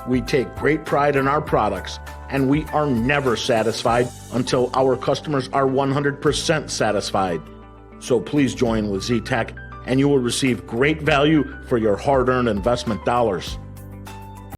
We take great pride in our products, and we are never satisfied until our customers are 100% satisfied. So please join with Zetec, and you will receive great value for your hard-earned investment dollars.